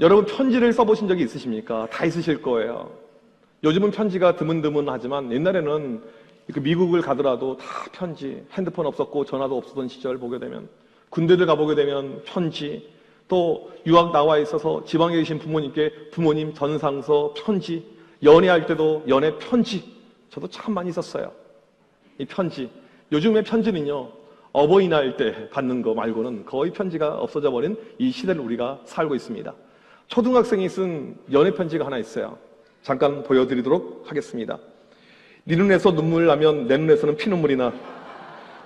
여러분 편지를 써보신 적이 있으십니까? 다 있으실 거예요. 요즘은 편지가 드문드문하지만 옛날에는 미국을 가더라도 다 편지, 핸드폰 없었고 전화도 없었던 시절 보게 되면, 군대를 가보게 되면 편지, 또 유학 나와 있어서 지방에 계신 부모님께 부모님 전상서 편지, 연애할 때도 연애 편지, 저도 참 많이 썼어요. 이 편지. 요즘의 편지는요, 어버이날 때 받는 거 말고는 거의 편지가 없어져 버린 이 시대를 우리가 살고 있습니다. 초등학생이 쓴 연애 편지가 하나 있어요. 잠깐 보여드리도록 하겠습니다. 네 눈에서 눈물 나면 내 눈에서는 피눈물이 나.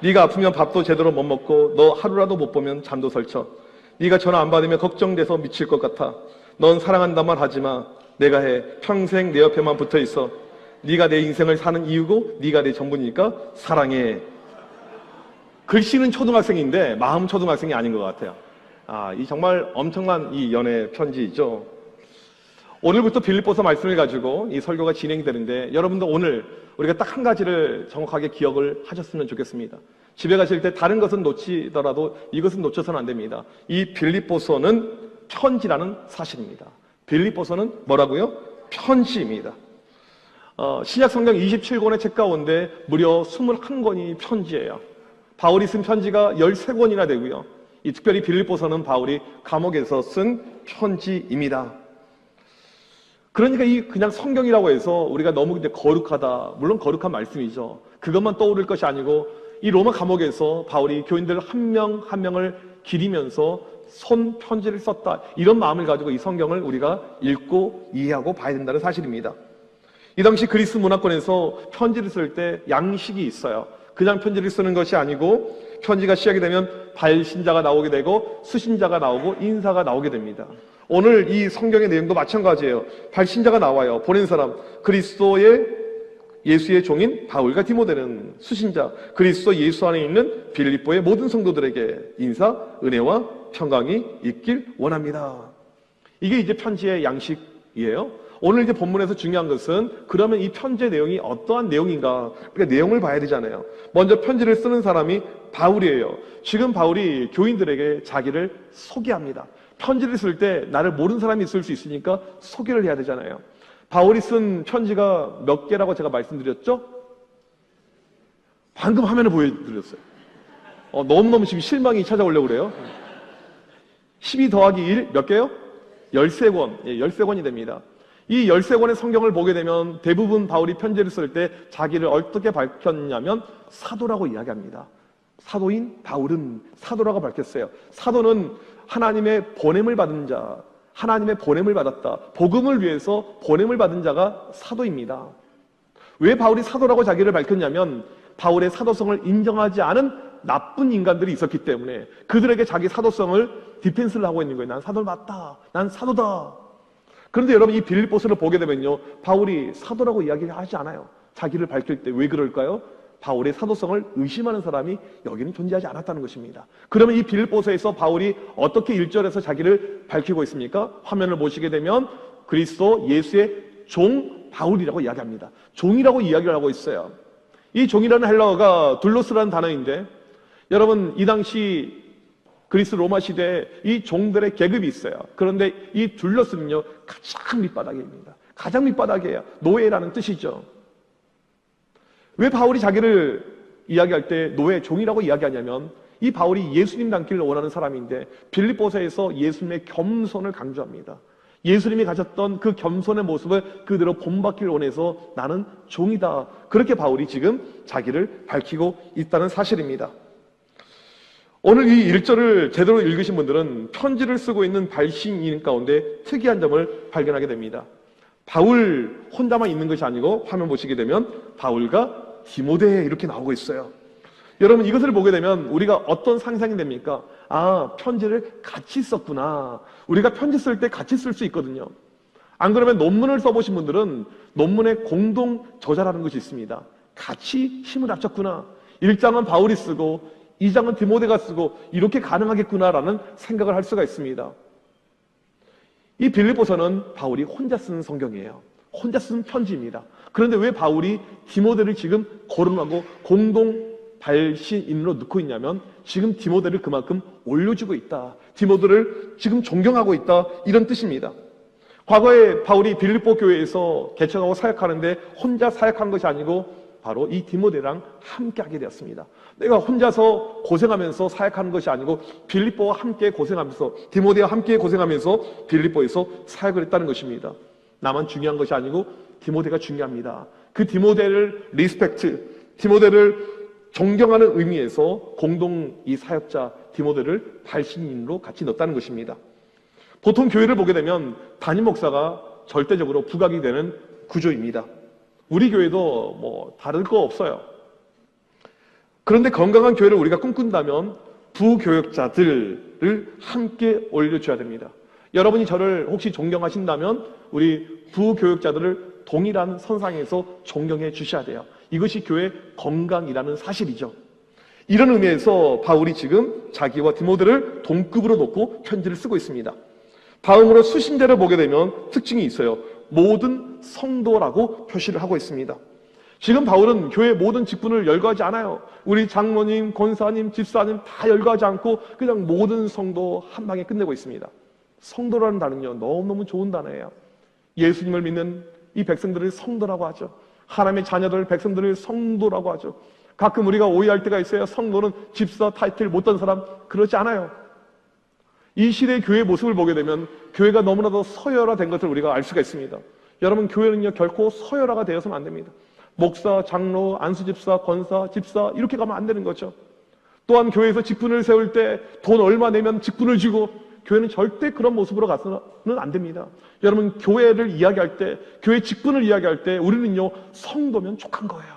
네가 아프면 밥도 제대로 못 먹고 너 하루라도 못 보면 잠도 설쳐. 네가 전화 안 받으면 걱정돼서 미칠 것 같아. 넌 사랑한단 말 하지 마. 내가 해. 평생 내 옆에만 붙어 있어. 네가 내 인생을 사는 이유고 네가 내 전부니까 사랑해. 글씨는 초등학생인데 마음 초등학생이 아닌 것 같아요. 이 정말 엄청난 이 연애 편지이죠. 오늘부터 빌립보서 말씀을 가지고 이 설교가 진행이 되는데, 여러분도 오늘 우리가 딱 한 가지를 정확하게 기억을 하셨으면 좋겠습니다. 집에 가실 때 다른 것은 놓치더라도 이것은 놓쳐서는 안 됩니다. 이 빌립보서는 편지라는 사실입니다. 빌립보서는 뭐라고요? 편지입니다. 신약 성경 27권의 책 가운데 무려 21권이 편지예요. 바울이 쓴 편지가 13권이나 되고요. 이 특별히 빌립보서는 바울이 감옥에서 쓴 편지입니다. 그러니까 이 그냥 성경이라고 해서 우리가 너무 거룩하다, 물론 거룩한 말씀이죠. 그것만 떠오를 것이 아니고 이 로마 감옥에서 바울이 교인들 한 명 한 명을 기리면서 손 편지를 썼다, 이런 마음을 가지고 이 성경을 우리가 읽고 이해하고 봐야 된다는 사실입니다. 이 당시 그리스 문화권에서 편지를 쓸 때 양식이 있어요. 그냥 편지를 쓰는 것이 아니고 편지가 시작이 되면 발신자가 나오게 되고 수신자가 나오고 인사가 나오게 됩니다. 오늘 이 성경의 내용도 마찬가지예요. 발신자가 나와요. 보낸 사람, 그리스도의 예수의 종인 바울과 디모데는 수신자, 그리스도 예수 안에 있는 빌립보의 모든 성도들에게 인사, 은혜와 평강이 있길 원합니다. 이게 이제 편지의 양식이에요. 오늘 이제 본문에서 중요한 것은 그러면 이 편지의 내용이 어떠한 내용인가, 그러니까 내용을 봐야 되잖아요. 먼저 편지를 쓰는 사람이 바울이에요. 지금 바울이 교인들에게 자기를 소개합니다. 편지를 쓸 때 나를 모르는 사람이 있을 수 있으니까 소개를 해야 되잖아요. 바울이 쓴 편지가 몇 개라고 제가 말씀드렸죠? 방금 화면에 보여드렸어요. 너무너무 지금 실망이 찾아오려고 그래요. 12 더하기 1 몇 개요? 13권. 13권이 됩니다. 이 13권의 성경을 보게 되면 대부분 바울이 편지를 쓸 때 자기를 어떻게 밝혔냐면 사도라고 이야기합니다. 사도인 바울은 사도라고 밝혔어요. 사도는 하나님의 보냄을 받은 자, 하나님의 보냄을 받았다, 복음을 위해서 보냄을 받은 자가 사도입니다. 왜 바울이 사도라고 자기를 밝혔냐면 바울의 사도성을 인정하지 않은 나쁜 인간들이 있었기 때문에 그들에게 자기 사도성을 디펜스를 하고 있는 거예요. 난 사도 맞다, 난 사도다. 그런데 여러분 이 빌립보서를 보게 되면요, 바울이 사도라고 이야기하지 않아요. 자기를 밝힐 때. 왜 그럴까요? 바울의 사도성을 의심하는 사람이 여기는 존재하지 않았다는 것입니다. 그러면 이 빌립보서에서 바울이 어떻게 1절에서 자기를 밝히고 있습니까? 화면을 보시게 되면 그리스도 예수의 종 바울이라고 이야기합니다. 종이라고 이야기를 하고 있어요. 이 종이라는 헬라어가 둘로스라는 단어인데, 여러분 이 당시 그리스 로마 시대에 이 종들의 계급이 있어요. 그런데 이 둘로스는요 가장 밑바닥입니다. 가장 밑바닥이에요. 노예라는 뜻이죠. 왜 바울이 자기를 이야기할 때 노예, 종이라고 이야기하냐면 이 바울이 예수님 닮기를 원하는 사람인데 빌립보서에서 예수님의 겸손을 강조합니다. 예수님이 가졌던 그 겸손의 모습을 그대로 본받기를 원해서 나는 종이다, 그렇게 바울이 지금 자기를 밝히고 있다는 사실입니다. 오늘 이 1절을 제대로 읽으신 분들은 편지를 쓰고 있는 발신인 가운데 특이한 점을 발견하게 됩니다. 바울 혼자만 있는 것이 아니고 화면 보시게 되면 바울과 디모데 이렇게 나오고 있어요. 여러분 이것을 보게 되면 우리가 어떤 상상이 됩니까? 편지를 같이 썼구나. 우리가 편지 쓸 때 같이 쓸 수 있거든요. 안 그러면 논문을 써보신 분들은 논문에 공동 저자라는 것이 있습니다. 같이 힘을 합쳤구나. 1장은 바울이 쓰고 2장은 디모데가 쓰고 이렇게 가능하겠구나라는 생각을 할 수가 있습니다. 이 빌립보서는 바울이 혼자 쓴 성경이에요. 혼자 쓴 편지입니다. 그런데 왜 바울이 디모데를 지금 거론하고 공동 발신인으로 넣고 있냐면 지금 디모데를 그만큼 올려주고 있다. 디모데를 지금 존경하고 있다. 이런 뜻입니다. 과거에 바울이 빌립보 교회에서 개척하고 사역하는데 혼자 사역한 것이 아니고 바로 이 디모데랑 함께 하게 되었습니다. 내가 혼자서 고생하면서 사역하는 것이 아니고 빌립보와 함께 고생하면서 디모데와 함께 고생하면서 빌립보에서 사역을 했다는 것입니다. 나만 중요한 것이 아니고 디모데가 중요합니다. 그 디모데를 리스펙트, 디모데를 존경하는 의미에서 공동 이 사역자 디모데를 발신인으로 같이 넣었다는 것입니다. 보통 교회를 보게 되면 담임 목사가 절대적으로 부각이 되는 구조입니다. 우리 교회도 뭐 다를 거 없어요. 그런데 건강한 교회를 우리가 꿈꾼다면 부교역자들을 함께 올려줘야 됩니다. 여러분이 저를 혹시 존경하신다면 우리 부교역자들을 동일한 선상에서 존경해 주셔야 돼요. 이것이 교회 건강이라는 사실이죠. 이런 의미에서 바울이 지금 자기와 디모데를 동급으로 놓고 편지를 쓰고 있습니다. 다음으로 수신제를 보게 되면 특징이 있어요. 모든 성도라고 표시를 하고 있습니다. 지금 바울은 교회 모든 직분을 열거하지 않아요. 우리 장로님, 권사님, 집사님 다 열거하지 않고 그냥 모든 성도 한 방에 끝내고 있습니다. 성도라는 단어는요, 너무너무 좋은 단어예요. 예수님을 믿는 이 백성들을 성도라고 하죠. 하나님의 자녀들, 백성들을 성도라고 하죠. 가끔 우리가 오해할 때가 있어요. 성도는 집사 타이틀 못한 사람, 그렇지 않아요. 이 시대의 교회의 모습을 보게 되면 교회가 너무나도 서열화된 것을 우리가 알 수가 있습니다. 여러분, 교회는요 결코 서열화가 되어서는 안 됩니다. 목사, 장로, 안수집사, 권사, 집사 이렇게 가면 안 되는 거죠. 또한 교회에서 직분을 세울 때 돈 얼마 내면 직분을 주고, 교회는 절대 그런 모습으로 가서는 안 됩니다. 여러분, 교회를 이야기할 때, 교회 직분을 이야기할 때 우리는요 성도면 족한 거예요.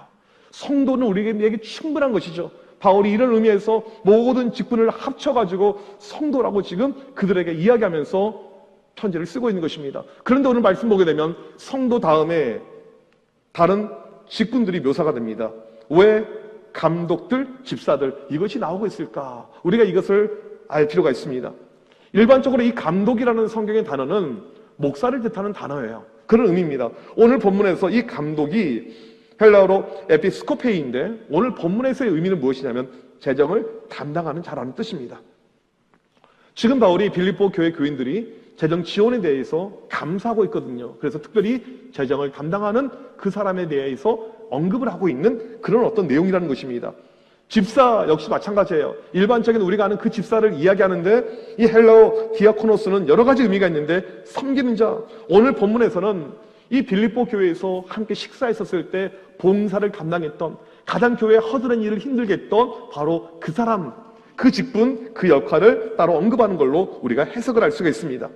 성도는 우리에게 충분한 것이죠. 바울이 이런 의미에서 모든 직분을 합쳐가지고 성도라고 지금 그들에게 이야기하면서 편지를 쓰고 있는 것입니다. 그런데 오늘 말씀 보게 되면 성도 다음에 다른 직분들이 묘사가 됩니다. 왜 감독들, 집사들 이것이 나오고 있을까? 우리가 이것을 알 필요가 있습니다. 일반적으로 이 감독이라는 성경의 단어는 목사를 뜻하는 단어예요. 그런 의미입니다. 오늘 본문에서 이 감독이 헬라어로 에피스코페이인데 오늘 본문에서의 의미는 무엇이냐면 재정을 담당하는 자라는 뜻입니다. 지금 바울이 빌립보 교회 교인들이 재정 지원에 대해서 감사하고 있거든요. 그래서 특별히 재정을 담당하는 그 사람에 대해서 언급을 하고 있는 그런 어떤 내용이라는 것입니다. 집사 역시 마찬가지예요. 일반적인 우리가 아는 그 집사를 이야기하는데 이 헬라어 디아코노스는 여러 가지 의미가 있는데 섬기는 자, 오늘 본문에서는 이 빌립보 교회에서 함께 식사했었을 때 봉사를 담당했던, 가장 교회에 허드렛 일을 힘들게 했던 바로 그 사람, 그 직분, 그 역할을 따로 언급하는 걸로 우리가 해석을 할 수가 있습니다.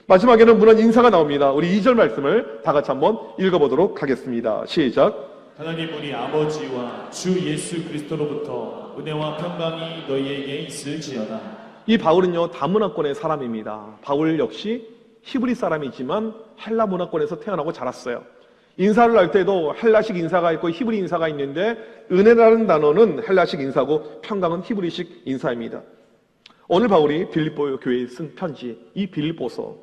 마지막에는 문안 인사가 나옵니다. 우리 2절 말씀을 다 같이 한번 읽어보도록 하겠습니다. 시작. 하나님 우리 아버지와 주 예수 그리스도로부터 은혜와 평강이 너희에게 있을지어다. 이 바울은요 다문화권의 사람입니다. 바울 역시 히브리 사람이지만 헬라 문화권에서 태어나고 자랐어요. 인사를 할 때도 헬라식 인사가 있고 히브리 인사가 있는데 은혜라는 단어는 헬라식 인사고 평강은 히브리식 인사입니다. 오늘 바울이 빌립보 교회에 쓴 편지, 이 빌립보서,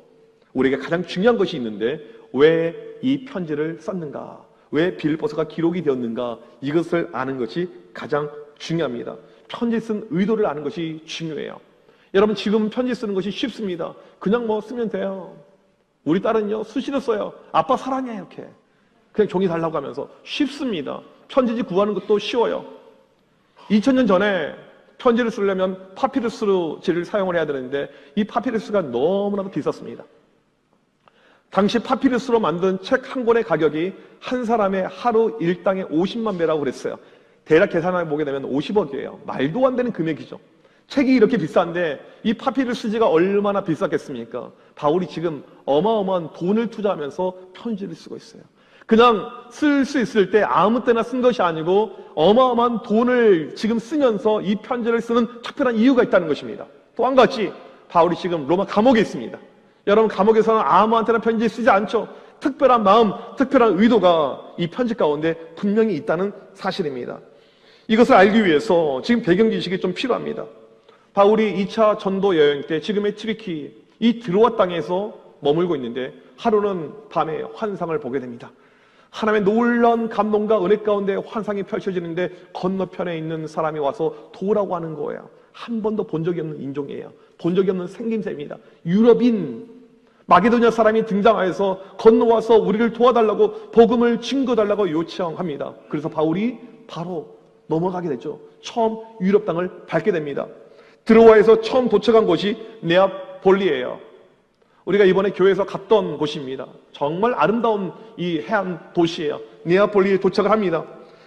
우리에게 가장 중요한 것이 있는데 왜 이 편지를 썼는가, 왜 빌립보서가 기록이 되었는가, 이것을 아는 것이 가장 중요합니다. 편지 쓴 의도를 아는 것이 중요해요. 여러분, 지금 편지 쓰는 것이 쉽습니다. 그냥 뭐 쓰면 돼요. 우리 딸은요 수시로 써요. 아빠 사랑해 이렇게 그냥 종이 달라고 하면서. 쉽습니다. 편지지 구하는 것도 쉬워요. 2000년 전에 편지를 쓰려면 파피루스지를 사용을 해야 되는데 이 파피루스가 너무나도 비쌌습니다. 당시 파피루스로 만든 책 한 권의 가격이 한 사람의 하루 일당의 50만 배라고 그랬어요. 대략 계산해 보게 되면 50억이에요. 말도 안 되는 금액이죠. 책이 이렇게 비싼데 이 파피루스지가 얼마나 비쌌겠습니까? 바울이 지금 어마어마한 돈을 투자하면서 편지를 쓰고 있어요. 그냥 쓸 수 있을 때 아무 때나 쓴 것이 아니고 어마어마한 돈을 지금 쓰면서 이 편지를 쓰는 특별한 이유가 있다는 것입니다. 또 한 가지, 바울이 지금 로마 감옥에 있습니다. 여러분, 감옥에서는 아무한테나 편지 쓰지 않죠. 특별한 마음, 특별한 의도가 이 편지 가운데 분명히 있다는 사실입니다. 이것을 알기 위해서 지금 배경 지식이 좀 필요합니다. 바울이 2차 전도 여행 때 지금의 트리키, 이 드로아 땅에서 머물고 있는데 하루는 밤에 환상을 보게 됩니다. 하나님의 놀라운 감동과 은혜 가운데 환상이 펼쳐지는데 건너편에 있는 사람이 와서 도우라고 하는 거예요. 한 번도 본 적이 없는 인종이에요. 본 적이 없는 생김새입니다. 유럽인 마게도냐 사람이 등장하여서 건너와서 우리를 도와달라고 복음을 증거달라고 요청합니다. 그래서 바울이 바로 넘어가게 되죠. 처음 유럽 땅을 밟게 됩니다. 드로아에서 처음 도착한 곳이 네아폴리예요. 우리가 이번에 교회에서 갔던 곳입니다. 정말 아름다운 이 해안 도시예요. 네아폴리에 도착을 합니다.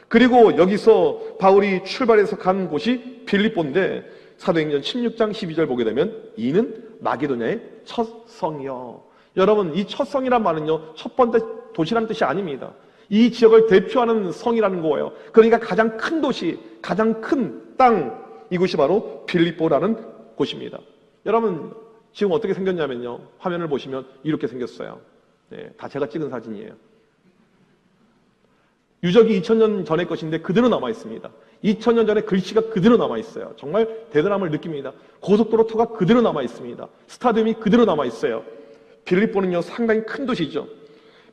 그리고 여기서 바울이 출발해서 간 곳이 빌립보인데 사도행전 16장 12절 보게 되면 이는 마게도냐의 첫 성이요. 여러분, 이 첫 성이란 말은요, 첫 번째 도시라는 뜻이 아닙니다. 이 지역을 대표하는 성이라는 거예요. 그러니까 가장 큰 도시, 가장 큰 땅, 이곳이 바로 빌립보라는 곳입니다. 여러분, 지금 어떻게 생겼냐면요, 화면을 보시면 이렇게 생겼어요. 네, 다 제가 찍은 사진이에요. 유적이 2000년 전의 것인데 그대로 남아 있습니다. 2000년 전에 글씨가 그대로 남아 있어요. 정말 대단함을 느낍니다. 고속도로 터가 그대로 남아 있습니다. 스타디움이 그대로 남아 있어요. 빌립보는요, 상당히 큰 도시죠.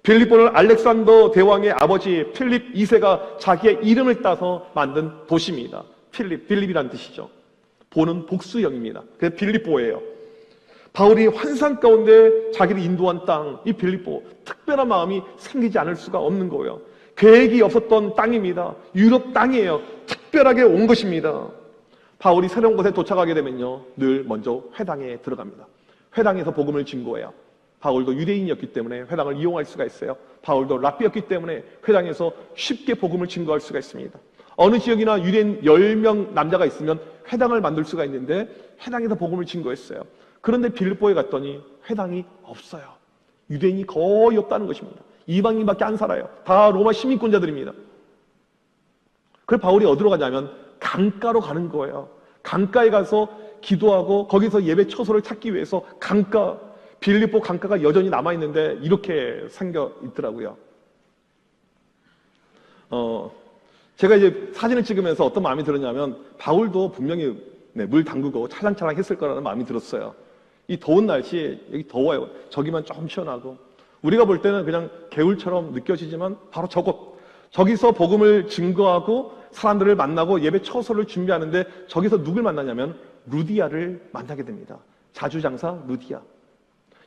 빌립보는 알렉산더 대왕의 아버지 필립 2세가 자기의 이름을 따서 만든 도시입니다. 빌립이라는 뜻이죠. 보는 복수형입니다. 그래서 빌립보예요. 바울이 환상 가운데 자기를 인도한 땅, 이 빌립보, 특별한 마음이 생기지 않을 수가 없는 거예요. 계획이 없었던 땅입니다. 유럽 땅이에요. 특별하게 온 것입니다. 바울이 새로운 곳에 도착하게 되면요, 늘 먼저 회당에 들어갑니다. 회당에서 복음을 증거해요. 바울도 유대인이었기 때문에 회당을 이용할 수가 있어요. 바울도 랍비였기 때문에 회당에서 쉽게 복음을 증거할 수가 있습니다. 어느 지역이나 유대인 10명 남자가 있으면 회당을 만들 수가 있는데 회당에서 복음을 증거했어요. 그런데 빌립보에 갔더니 회당이 없어요. 유대인이 거의 없다는 것입니다. 이방인밖에 안 살아요. 다 로마 시민권자들입니다. 그래서 바울이 어디로 가냐면 강가로 가는 거예요. 강가에 가서 기도하고 거기서 예배 처소를 찾기 위해서 강가, 빌립보 강가가 여전히 남아있는데 이렇게 생겨 있더라고요. 제가 이제 사진을 찍으면서 어떤 마음이 들었냐면 바울도 분명히 물 담그고 찰랑찰랑 했을 거라는 마음이 들었어요. 이 더운 날씨에 여기 더워요. 저기만 조금 시원하고 우리가 볼 때는 그냥 개울처럼 느껴지지만 바로 저기서 복음을 증거하고 사람들을 만나고 예배 처소를 준비하는데 저기서 누굴 만나냐면 루디아를 만나게 됩니다. 자주장사 루디아.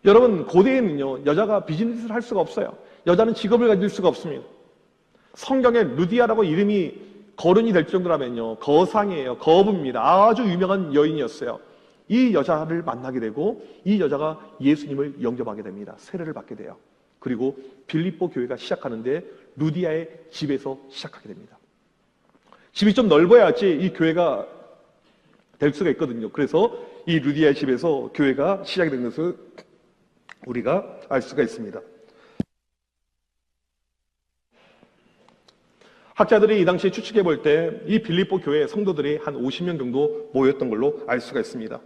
여러분, 고대에는요, 여자가 비즈니스를 할 수가 없어요. 여자는 직업을 가질 수가 없습니다. 성경에 루디아라고 이름이 거론이 될 정도라면요, 거상이에요. 거부입니다. 아주 유명한 여인이었어요. 이 여자를 만나게 되고 이 여자가 예수님을 영접하게 됩니다. 세례를 받게 돼요. 그리고 빌립보 교회가 시작하는데 루디아의 집에서 시작하게 됩니다. 집이 좀 넓어야지 이 교회가 될 수가 있거든요. 그래서 이 루디아의 집에서 교회가 시작이 된 것을 우리가 알 수가 있습니다. 학자들이 이 당시에 추측해 볼 때 이 빌립보 교회 성도들이 한 50명 정도 모였던 걸로 알 수가 있습니다.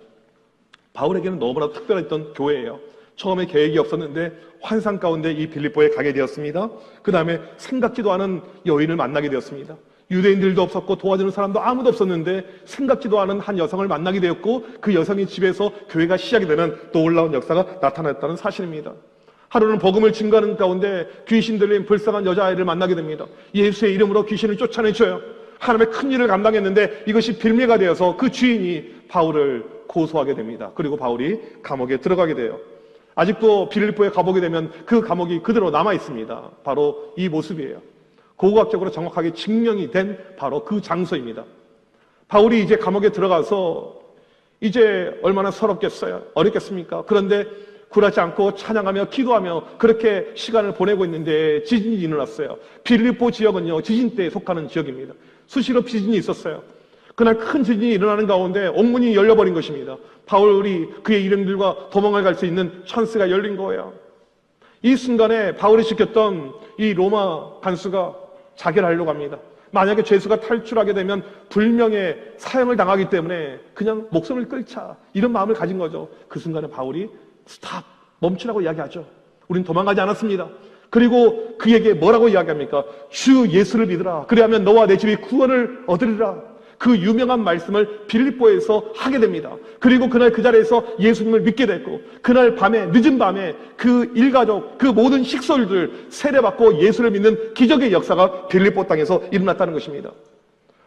바울에게는 너무나 특별했던 교회예요. 처음에 계획이 없었는데 환상 가운데 이 빌립보에 가게 되었습니다. 그 다음에 생각지도 않은 여인을 만나게 되었습니다. 유대인들도 없었고 도와주는 사람도 아무도 없었는데 생각지도 않은 한 여성을 만나게 되었고 그 여성의 집에서 교회가 시작이 되는 놀라운 역사가 나타났다는 사실입니다. 하루는 복음을 증거하는 가운데 귀신 들린 불쌍한 여자아이를 만나게 됩니다. 예수의 이름으로 귀신을 쫓아내줘요. 하나님의 큰 일을 감당했는데 이것이 빌미가 되어서 그 주인이 바울을 고소하게 됩니다. 그리고 바울이 감옥에 들어가게 돼요. 아직도 빌립보에 가보게 되면 그 감옥이 그대로 남아 있습니다. 바로 이 모습이에요. 고고학적으로 정확하게 증명이 된 바로 그 장소입니다. 바울이 이제 감옥에 들어가서 이제 얼마나 서럽겠어요? 어렵겠습니까? 그런데 굴하지 않고 찬양하며 기도하며 그렇게 시간을 보내고 있는데 지진이 일어났어요. 빌립보 지역은요, 지진대에 속하는 지역입니다. 수시로 지진이 있었어요. 그날 큰 지진이 일어나는 가운데 옥문이 열려버린 것입니다. 바울이 그의 일행들과 도망을 갈 수 있는 찬스가 열린 거예요. 이 순간에 바울이 지켰던 이 로마 간수가 자결하려고 합니다. 만약에 죄수가 탈출하게 되면 불명예 사형을 당하기 때문에 그냥 목숨을 끊자, 이런 마음을 가진 거죠. 그 순간에 바울이 스탑, 멈추라고 이야기하죠. 우린 도망가지 않았습니다. 그리고 그에게 뭐라고 이야기합니까? 주 예수를 믿으라. 그리하면 너와 내 집이 구원을 얻으리라. 그 유명한 말씀을 빌립보에서 하게 됩니다. 그리고 그날 그 자리에서 예수님을 믿게 됐고, 그날 밤에, 늦은 밤에 그 일가족, 그 모든 식솔들 세례받고 예수를 믿는 기적의 역사가 빌립보 땅에서 일어났다는 것입니다.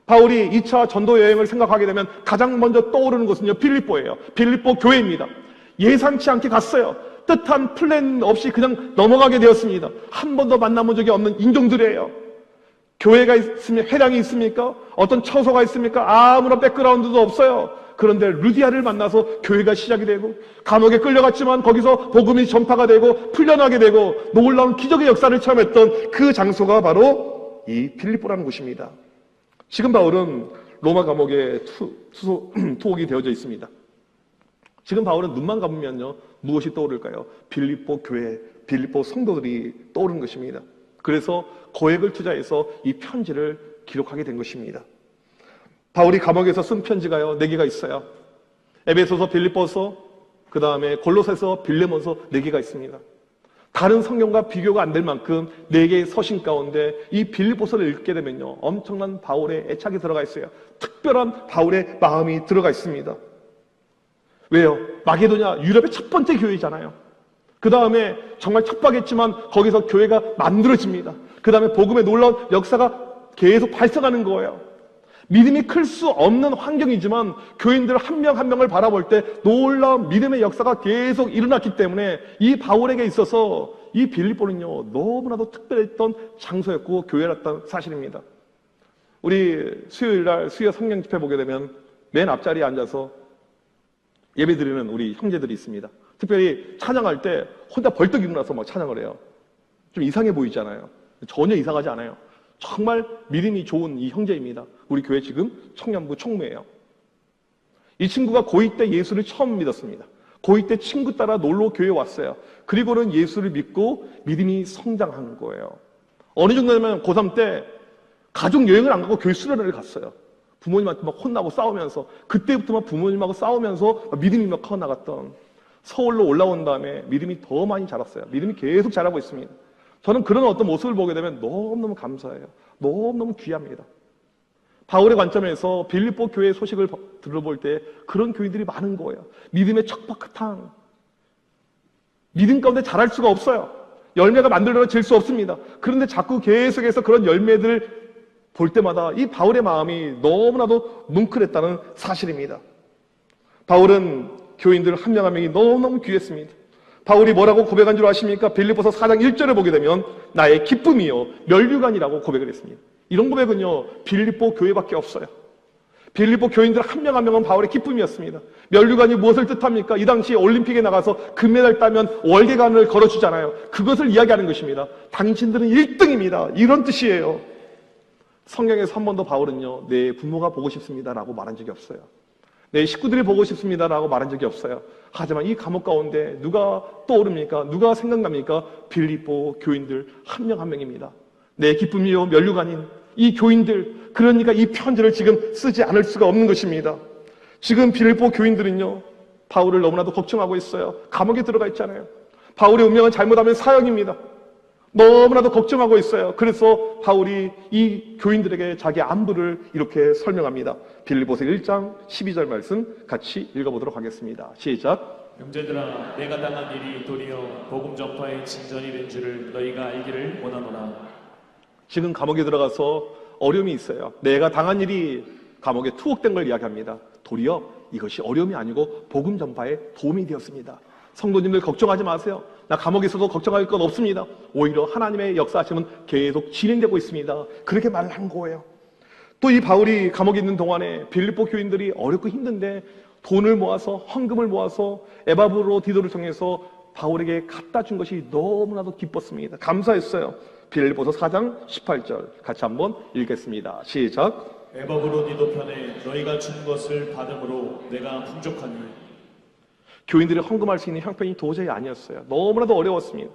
바울이 2차 전도 여행을 생각하게 되면 가장 먼저 떠오르는 곳은요, 빌립보예요. 빌립보 교회입니다. 예상치 않게 갔어요. 뜻한 플랜 없이 그냥 넘어가게 되었습니다. 한 번도 만나본 적이 없는 인종들이에요. 교회가 있으면 회당이 있습니까? 어떤 처소가 있습니까? 아무런 백그라운드도 없어요. 그런데 루디아를 만나서 교회가 시작이 되고, 감옥에 끌려갔지만 거기서 복음이 전파가 되고 풀려나게 되고 놀라운 기적의 역사를 체험했던 그 장소가 바로 이 빌립보라는 곳입니다. 지금 바울은 로마 감옥에 투옥이 되어져 있습니다. 지금 바울은 눈만 감으면요, 무엇이 떠오를까요? 빌립보 교회, 빌립보 성도들이 떠오르는 것입니다. 그래서 거액을 투자해서 이 편지를 기록하게 된 것입니다. 바울이 감옥에서 쓴 편지가요, 4개가 있어요. 에베소서, 빌립보서, 그 다음에 골로새서, 빌레몬서 4개가 있습니다. 다른 성경과 비교가 안 될 만큼 4개의 서신 가운데 이 빌립보서를 읽게 되면요, 엄청난 바울의 애착이 들어가 있어요. 특별한 바울의 마음이 들어가 있습니다. 왜요? 마게도냐, 유럽의 첫 번째 교회잖아요. 그 다음에 정말 척박했지만 거기서 교회가 만들어집니다. 그 다음에 복음의 놀라운 역사가 계속 발생하는 거예요. 믿음이 클 수 없는 환경이지만 교인들 한 명 한 명을 바라볼 때 놀라운 믿음의 역사가 계속 일어났기 때문에 이 바울에게 있어서 이 빌립보는요, 너무나도 특별했던 장소였고 교회였던 사실입니다. 우리 수요일날 수요 성령 집회 보게 되면 맨 앞자리에 앉아서 예배 드리는 우리 형제들이 있습니다. 특별히 찬양할 때 혼자 벌떡 일어나서 막 찬양을 해요. 좀 이상해 보이잖아요. 전혀 이상하지 않아요. 정말 믿음이 좋은 이 형제입니다. 우리 교회 지금 청년부 총무예요. 이 친구가 고2 때 예수를 처음 믿었습니다. 고2 때 친구 따라 놀러 교회에 왔어요. 그리고는 예수를 믿고 믿음이 성장한 거예요. 어느 정도냐면 고3 때 가족 여행을 안 가고 교회 수련회를 갔어요. 부모님한테 막 혼나고 싸우면서, 그때부터 막 부모님하고 싸우면서 믿음이 막 커나갔던, 서울로 올라온 다음에 믿음이 더 많이 자랐어요. 믿음이 계속 자라고 있습니다. 저는 그런 어떤 모습을 보게 되면 너무너무 감사해요. 너무너무 귀합니다. 바울의 관점에서 빌립보 교회의 소식을 들어볼 때 그런 교인들이 많은 거예요. 믿음의 척박한, 믿음 가운데 자랄 수가 없어요. 열매가 만들어질 수 없습니다. 그런데 자꾸 계속해서 그런 열매들 볼 때마다 이 바울의 마음이 너무나도 뭉클했다는 사실입니다. 바울은 교인들 한 명 한 명이 너무너무 귀했습니다. 바울이 뭐라고 고백한 줄 아십니까? 빌립보서 4장 1절에 보게 되면 나의 기쁨이요 면류관이라고 고백을 했습니다. 이런 고백은요, 빌립보 교회밖에 없어요. 빌립보 교인들 한 명 한 명은 바울의 기쁨이었습니다. 면류관이 무엇을 뜻합니까? 이 당시 올림픽에 나가서 금메달 따면 월계관을 걸어주잖아요. 그것을 이야기하는 것입니다. 당신들은 1등입니다. 이런 뜻이에요. 성경에서 한 번도 바울은요, 내 부모가 보고 싶습니다라고 말한 적이 없어요. 내 식구들이 보고 싶습니다라고 말한 적이 없어요. 하지만 이 감옥 가운데 누가 떠오릅니까? 누가 생각납니까? 빌립보 교인들 한 명 한 명입니다. 내 기쁨이요 면류관인 이 교인들, 그러니까 이 편지를 지금 쓰지 않을 수가 없는 것입니다. 지금 빌립보 교인들은요, 바울을 너무나도 걱정하고 있어요. 감옥에 들어가 있잖아요. 바울의 운명은 잘못하면 사형입니다. 너무나도 걱정하고 있어요. 그래서 바울이 이 교인들에게 자기 안부를 이렇게 설명합니다. 빌립보서 1장 12절 말씀 같이 읽어보도록 하겠습니다. 시작. 형제들아, 내가 당한 일이 도리어 복음 전파의 진전이 된 줄을 너희가 알기를 원하노라. 지금 감옥에 들어가서 어려움이 있어요. 내가 당한 일이 감옥에 투옥된 걸 이야기합니다. 도리어 이것이 어려움이 아니고 복음 전파에 도움이 되었습니다. 성도님들 걱정하지 마세요. 나 감옥에 있어도 걱정할 건 없습니다. 오히려 하나님의 역사하심은 계속 진행되고 있습니다. 그렇게 말을 한 거예요. 또 이 바울이 감옥에 있는 동안에 빌립보 교인들이 어렵고 힘든데 돈을 모아서, 헌금을 모아서 에바브로디도를 통해서 바울에게 갖다 준 것이 너무나도 기뻤습니다. 감사했어요. 빌립보서 4장 18절 같이 한번 읽겠습니다. 시작. 에바브로디도 편에 너희가 준 것을 받음으로 내가 풍족하니. 교인들이 헌금할 수 있는 형편이 도저히 아니었어요. 너무나도 어려웠습니다.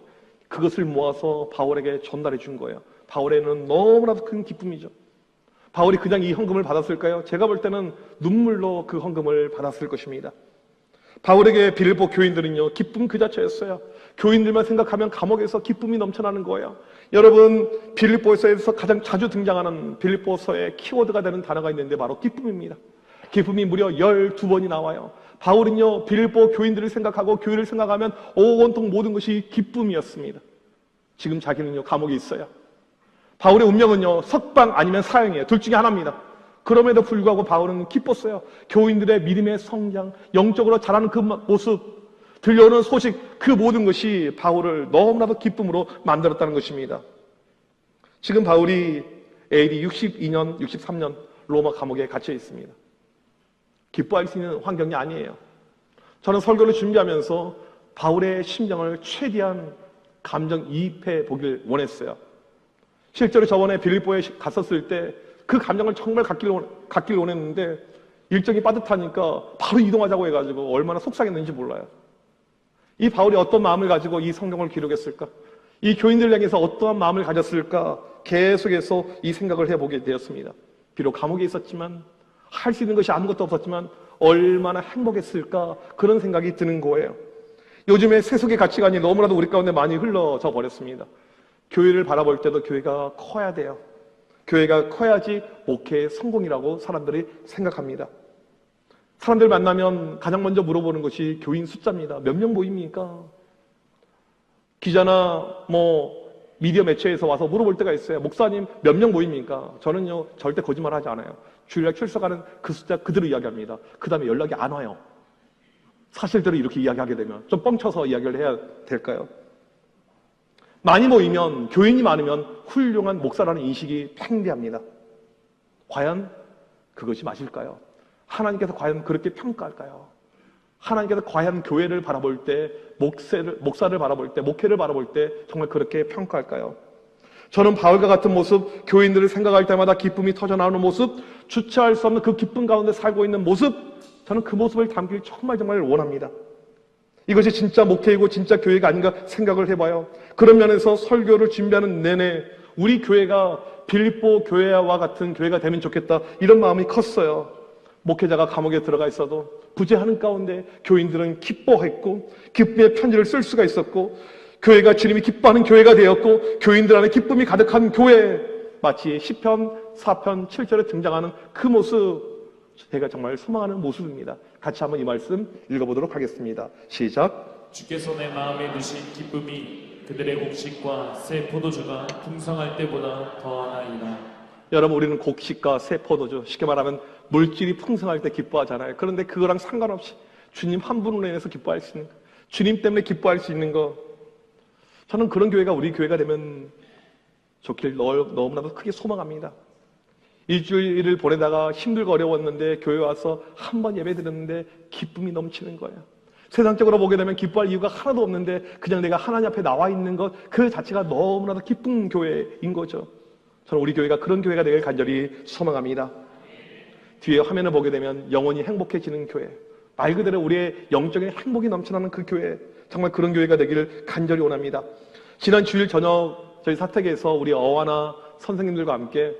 그것을 모아서 바울에게 전달해 준 거예요. 바울에는 너무나도 큰 기쁨이죠. 바울이 그냥 이 헌금을 받았을까요? 제가 볼 때는 눈물로 그 헌금을 받았을 것입니다. 바울에게 빌립보 교인들은요, 기쁨 그 자체였어요. 교인들만 생각하면 감옥에서 기쁨이 넘쳐나는 거예요. 여러분, 빌립보서에서 가장 자주 등장하는 빌립보서의 키워드가 되는 단어가 있는데 바로 기쁨입니다. 기쁨이 무려 12번이 나와요. 바울은요, 빌립보 교인들을 생각하고 교회를 생각하면 온통 모든 것이 기쁨이었습니다. 지금 자기는요, 감옥에 있어요. 바울의 운명은요, 석방 아니면 사형이에요. 둘 중에 하나입니다. 그럼에도 불구하고 바울은 기뻤어요. 교인들의 믿음의 성장, 영적으로 자라는 그 모습, 들려오는 소식, 그 모든 것이 바울을 너무나도 기쁨으로 만들었다는 것입니다. 지금 바울이 AD 62년, 63년 로마 감옥에 갇혀 있습니다. 기뻐할 수 있는 환경이 아니에요. 저는 설교를 준비하면서 바울의 심정을 최대한 감정이입해 보길 원했어요. 실제로 저번에 빌립보에 갔었을 때 그 감정을 정말 갖길 원했는데 일정이 빠듯하니까 바로 이동하자고 해가지고 얼마나 속상했는지 몰라요. 이 바울이 어떤 마음을 가지고 이 성경을 기록했을까? 이 교인들 향해서 어떠한 마음을 가졌을까? 계속해서 이 생각을 해보게 되었습니다. 비록 감옥에 있었지만, 할 수 있는 것이 아무것도 없었지만 얼마나 행복했을까? 그런 생각이 드는 거예요. 요즘에 세속의 가치관이 너무나도 우리 가운데 많이 흘러져 버렸습니다. 교회를 바라볼 때도 교회가 커야 돼요. 교회가 커야지 목회의 성공이라고 사람들이 생각합니다. 사람들 만나면 가장 먼저 물어보는 것이 교인 숫자입니다. 몇 명 모입니까? 기자나 미디어 매체에서 와서 물어볼 때가 있어요. 목사님 몇 명 모입니까? 저는요, 절대 거짓말하지 않아요. 주일날 출석하는 그 숫자 그대로 이야기합니다. 그 다음에 연락이 안 와요. 사실대로 이렇게 이야기하게 되면 좀 뻥쳐서 이야기를 해야 될까요? 많이 모이면, 교인이 많으면 훌륭한 목사라는 인식이 팽배합니다. 과연 그것이 맞을까요? 하나님께서 과연 그렇게 평가할까요? 하나님께서 과연 교회를 바라볼 때, 목사를 바라볼 때, 목회를 바라볼 때 정말 그렇게 평가할까요? 저는 바울과 같은 모습, 교인들을 생각할 때마다 기쁨이 터져나오는 모습, 주체할 수 없는 그 기쁨 가운데 살고 있는 모습, 저는 그 모습을 담길 정말 원합니다. 이것이 진짜 목회이고 진짜 교회가 아닌가 생각을 해봐요. 그런 면에서 설교를 준비하는 내내 우리 교회가 빌립보 교회와 같은 교회가 되면 좋겠다, 이런 마음이 컸어요. 목회자가 감옥에 들어가 있어도 부재하는 가운데 교인들은 기뻐했고 기쁨의 편지를 쓸 수가 있었고, 교회가 주님이 기뻐하는 교회가 되었고 교인들 안에 기쁨이 가득한 교회, 마치 시편 4편 7절에 등장하는 그 모습, 제가 정말 소망하는 모습입니다. 같이 한번 이 말씀 읽어보도록 하겠습니다. 시작. 주께서 내 마음에 두신 기쁨이 그들의 곡식과 새 포도주가 풍성할 때보다 더하나이다. 여러분, 우리는 곡식과 새 포도주, 쉽게 말하면 물질이 풍성할 때 기뻐하잖아요. 그런데 그거랑 상관없이 주님 한 분으로 인해서 기뻐할 수 있는 것, 주님 때문에 기뻐할 수 있는 것, 저는 그런 교회가 우리 교회가 되면 좋길 너무나도 크게 소망합니다. 일주일을 보내다가 힘들고 어려웠는데 교회 와서 한 번 예배 드렸는데 기쁨이 넘치는 거예요. 세상적으로 보게 되면 기뻐할 이유가 하나도 없는데 그냥 내가 하나님 앞에 나와 있는 것, 그 자체가 너무나도 기쁜 교회인 거죠. 저는 우리 교회가 그런 교회가 되길 간절히 소망합니다. 뒤에 화면을 보게 되면 영원히 행복해지는 교회, 말 그대로 우리의 영적인 행복이 넘쳐나는 그 교회, 정말 그런 교회가 되기를 간절히 원합니다. 지난 주일 저녁 저희 사택에서 우리 어와나 선생님들과 함께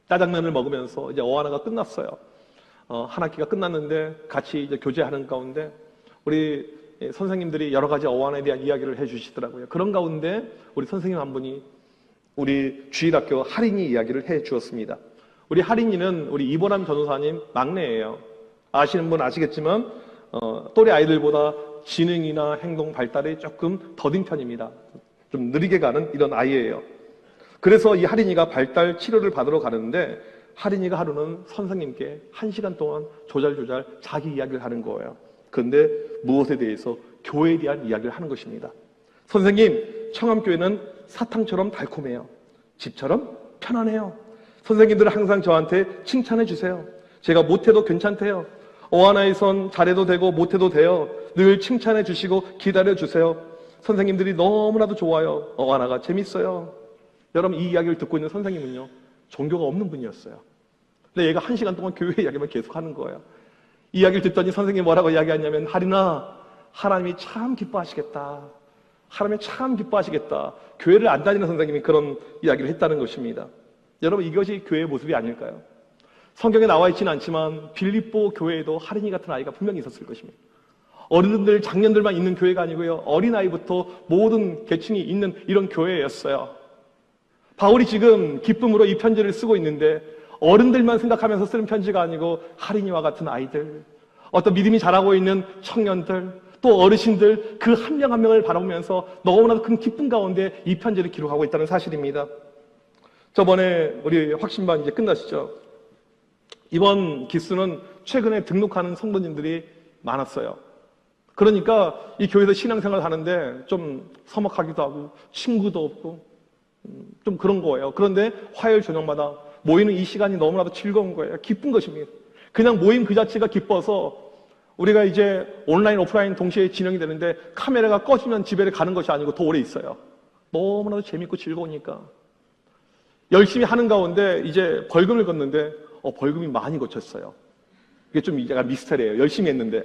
짜장면을 먹으면서 이제 어와나가 끝났어요. 한 학기가 끝났는데 같이 이제 교제하는 가운데 우리 선생님들이 여러 가지 어와나에 대한 이야기를 해주시더라고요. 그런 가운데 우리 선생님 한 분이 우리 주일학교 할인이 이야기를 해 주었습니다. 우리 할인이는 우리 이보람 전도사님 막내예요. 아시는 분 아시겠지만 또래 아이들보다 지능이나 행동 발달이 조금 더딘 편입니다. 좀 느리게 가는 이런 아이예요. 그래서 이 할인이가 발달 치료를 받으러 가는데 할인이가 하루는 선생님께 1시간 동안 조잘조잘 자기 이야기를 하는 거예요. 그런데 무엇에 대해서? 교회에 대한 이야기를 하는 것입니다. 선생님, 청암교회는 사탕처럼 달콤해요. 집처럼 편안해요. 선생님들은 항상 저한테 칭찬해 주세요. 제가 못해도 괜찮대요. 어하나에선 잘해도 되고 못해도 돼요. 늘 칭찬해 주시고 기다려 주세요. 선생님들이 너무나도 좋아요. 어하나가 재밌어요. 여러분, 이 이야기를 듣고 있는 선생님은요, 종교가 없는 분이었어요. 근데 얘가 1시간 동안 교회 이야기만 계속 하는 거예요. 이 이야기를 듣더니 선생님이 뭐라고 이야기하냐면, 할인아, 하나님이 참 기뻐하시겠다. 하나님이 참 기뻐하시겠다. 교회를 안 다니는 선생님이 그런 이야기를 했다는 것입니다. 여러분, 이것이 교회의 모습이 아닐까요? 성경에 나와 있지는 않지만 빌립보 교회에도 할인이 같은 아이가 분명히 있었을 것입니다. 어른들, 장년들만 있는 교회가 아니고요. 어린아이부터 모든 계층이 있는 이런 교회였어요. 바울이 지금 기쁨으로 이 편지를 쓰고 있는데 어른들만 생각하면서 쓰는 편지가 아니고 할인이와 같은 아이들, 어떤 믿음이 자라고 있는 청년들, 또 어르신들 그 한 명 한 명을 바라보면서 너무나도 큰 기쁨 가운데 이 편지를 기록하고 있다는 사실입니다. 저번에 우리 확신반 이제 끝났시죠? 이번 기수는 최근에 등록하는 성도님들이 많았어요. 그러니까 이 교회에서 신앙생활을 하는데 좀 서먹하기도 하고 친구도 없고 좀 그런 거예요. 그런데 화요일 저녁마다 모이는 이 시간이 너무나도 즐거운 거예요. 기쁜 것입니다. 그냥 모임 그 자체가 기뻐서 우리가 이제 온라인, 오프라인 동시에 진행이 되는데 카메라가 꺼지면 집에 가는 것이 아니고 더 오래 있어요. 너무나도 재밌고 즐거우니까. 열심히 하는 가운데 이제 벌금을 걷는데 벌금이 많이 거쳤어요. 이게 좀 약간 미스터리예요. 열심히 했는데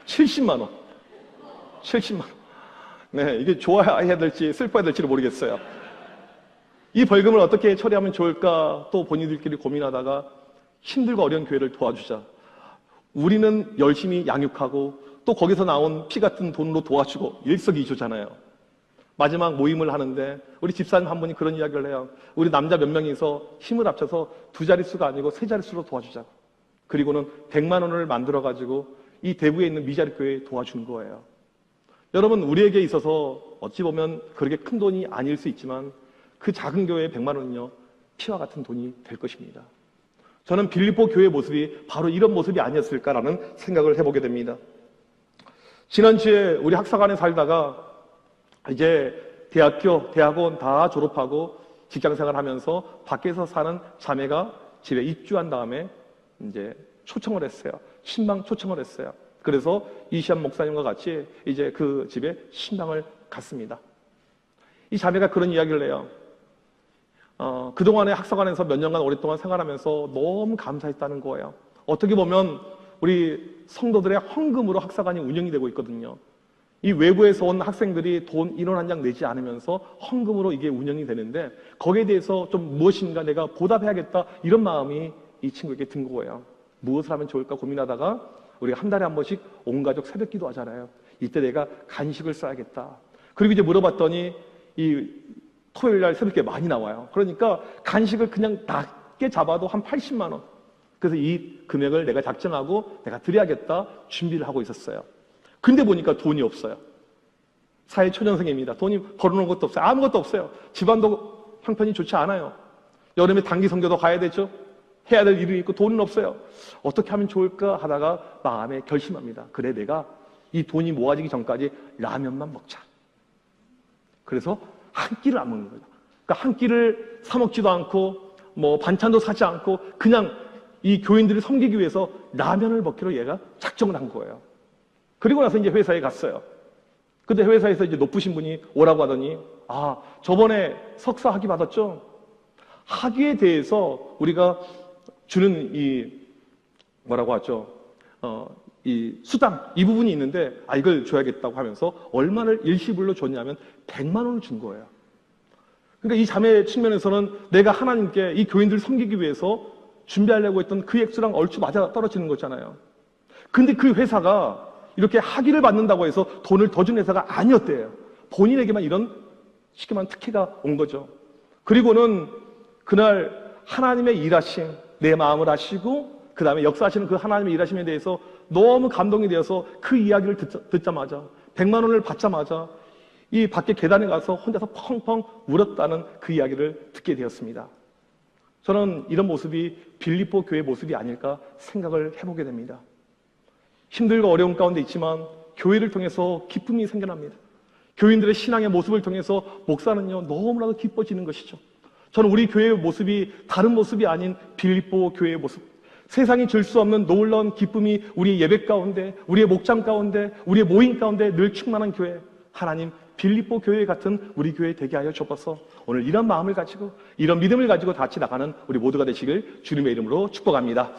70만 원. 70만 원. 네, 이게 좋아해야 될지 슬퍼해야 될지를 모르겠어요. 이 벌금을 어떻게 처리하면 좋을까 또 본인들끼리 고민하다가 힘들고 어려운 교회를 도와주자. 우리는 열심히 양육하고 또 거기서 나온 피 같은 돈으로 도와주고 일석이조잖아요. 마지막 모임을 하는데 우리 집사님 한 분이 그런 이야기를 해요. 우리 남자 몇 명이서 힘을 합쳐서 2자릿수가 아니고 3자릿수로 도와주자고. 그리고는 100만 원을 만들어가지고 이 대구에 있는 미자리 교회에 도와준 거예요. 여러분, 우리에게 있어서 어찌 보면 그렇게 큰 돈이 아닐 수 있지만 그 작은 교회의 100만 원은요, 피와 같은 돈이 될 것입니다. 저는 빌립보 교회의 모습이 바로 이런 모습이 아니었을까라는 생각을 해보게 됩니다. 지난주에 우리 학사관에 살다가 이제 대학교, 대학원 다 졸업하고 직장생활 하면서 밖에서 사는 자매가 집에 입주한 다음에 이제 초청을 했어요. 신방 초청을 했어요. 그래서 이시안 목사님과 같이 이제 그 집에 신방을 갔습니다. 이 자매가 그런 이야기를 해요. 그동안에 학사관에서 몇 년간 오랫동안 생활하면서 너무 감사했다는 거예요. 어떻게 보면 우리 성도들의 헌금으로 학사관이 운영이 되고 있거든요. 이 외부에서 온 학생들이 돈 1원 한 장 내지 않으면서 헌금으로 이게 운영이 되는데 거기에 대해서 좀 무엇인가 내가 보답해야겠다 이런 마음이 이 친구에게 든 거예요. 무엇을 하면 좋을까 고민하다가 우리가 한 달에 한 번씩 온 가족 새벽기도 하잖아요. 이때 내가 간식을 써야겠다. 그리고 이제 물어봤더니 이 토요일 날 새벽에 많이 나와요. 그러니까 간식을 그냥 낮게 잡아도 한 80만 원. 그래서 이 금액을 내가 작정하고 내가 드려야겠다 준비를 하고 있었어요. 근데 보니까 돈이 없어요. 사회초년생입니다. 돈이 벌어놓은 것도 없어요. 아무것도 없어요. 집안도 형편이 좋지 않아요. 여름에 단기 선교도 가야 되죠. 해야 될 일이 있고 돈은 없어요. 어떻게 하면 좋을까 하다가 마음에 결심합니다. 그래, 내가 이 돈이 모아지기 전까지 라면만 먹자. 그래서 한 끼를 안 먹는 거예요. 그러니까 한 끼를 사 먹지도 않고 뭐 반찬도 사지 않고 그냥 이 교인들을 섬기기 위해서 라면을 먹기로 얘가 작정을 한 거예요. 그리고 나서 이제 회사에 갔어요. 근데 회사에서 이제 높으신 분이 오라고 하더니, 저번에 석사 학위 받았죠? 학위에 대해서 우리가 주는 이, 뭐라고 하죠? 이 수당, 이 부분이 있는데, 이걸 줘야겠다고 하면서 얼마를 일시불로 줬냐면 100만 원을 준 거예요. 그러니까 이 자매 측면에서는 내가 하나님께 이 교인들을 섬기기 위해서 준비하려고 했던 그 액수랑 얼추 맞아 떨어지는 거잖아요. 근데 그 회사가 이렇게 학위를 받는다고 해서 돈을 더 준 회사가 아니었대요. 본인에게만 이런 쉽게 말하면 특혜가 온 거죠. 그리고는 그날 하나님의 일하심, 내 마음을 아시고 그 다음에 역사하시는 그 하나님의 일하심에 대해서 너무 감동이 되어서 그 이야기를 듣자마자 100만 원을 받자마자 이 밖에 계단에 가서 혼자서 펑펑 울었다는 그 이야기를 듣게 되었습니다. 저는 이런 모습이 빌립보 교회의 모습이 아닐까 생각을 해보게 됩니다. 힘들고 어려운 가운데 있지만 교회를 통해서 기쁨이 생겨납니다. 교인들의 신앙의 모습을 통해서 목사는요 너무나도 기뻐지는 것이죠. 저는 우리 교회의 모습이 다른 모습이 아닌 빌립보 교회의 모습, 세상이 줄 수 없는 놀라운 기쁨이 우리의 예배 가운데, 우리의 목장 가운데, 우리의 모임 가운데 늘 충만한 교회, 하나님 빌립보 교회 같은 우리 교회 되게 하여 주옵소서. 오늘 이런 마음을 가지고 이런 믿음을 가지고 같이 나가는 우리 모두가 되시길 주님의 이름으로 축복합니다.